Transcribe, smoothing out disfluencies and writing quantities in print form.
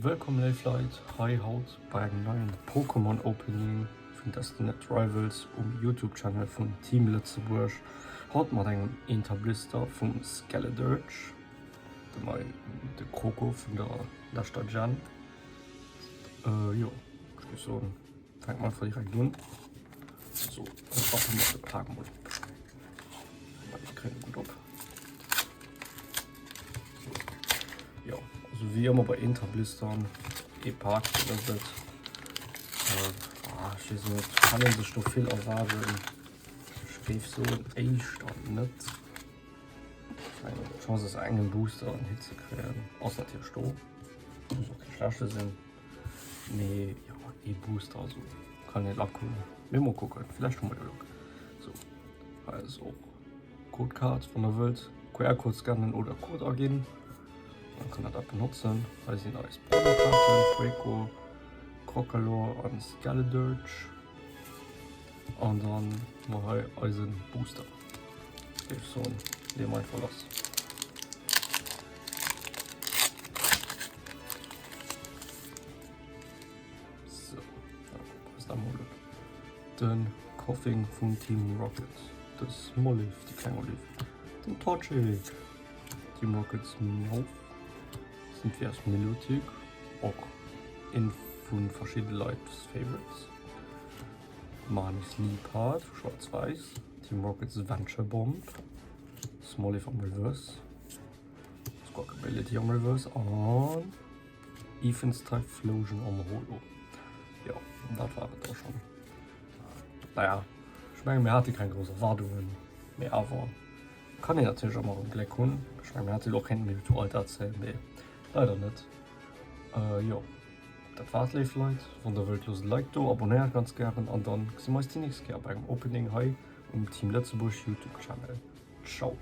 Willkommen Leute, hi haut bei einem neuen Pokémon Opening von Destiny Rivals YouTube-Channel von Team Lützeburg. Haut mal einen Interblister von Skeledirge, der Kroko von der Stadt Jan. Ich so, fängt mal direkt an. So, das war mit der Packung. Ich kriege gut ab. Ja, also wie immer bei Interblistern, E-Park oder so. Ich weiß nicht, kann sich noch viel erwarten. Ich gebe so ein E-Stand nicht. Die Chance ist einen Booster und Hit zu kriegen. Außer hier Stoh. Muss auch keine Flasche sein. Nee, ja, E-Booster, also kann nicht abgucken. Wir mal gucken, vielleicht schon mal Glück. So, also Codecard von der Welt, QR-Code scannen oder Code eingeben. Dann kann er das benutzen, weil sie als Promokarten, Draco, Crocalor und Skeledirge. Und dann mache ich unseren Booster. Ich so ein mein Verlass. So, was ist da mal? Den Coughing von Team Rocket. Das Smoliv, die kleine Olive. Den Torchic. Team Rockets Miau. Sind wir als Melodic. Auch in von verschiedenen Leutes Favorites. Manis Leopard, schwarz-weiß. Team Rockets Venture Bomb. Smoliv am Reverse. Squawkability am Reverse. Und Ethan's Typhlosion am Holo. Ja, das war es auch schon. Naja, ich meine, mir hatte keine großen Erwartungen mehr, aber kann ich natürlich auch mal einen Blick holen. Ich meine, mir hatte auch kein Mewtwo alt erzählen, nee, leider nicht. Ja, das war's, Leute. Von der weltlosen Like da, abonniert ganz gerne und dann sehen wir uns die nächste Mal beim Opening High im Team Lützeburg YouTube-Channel. Ciao.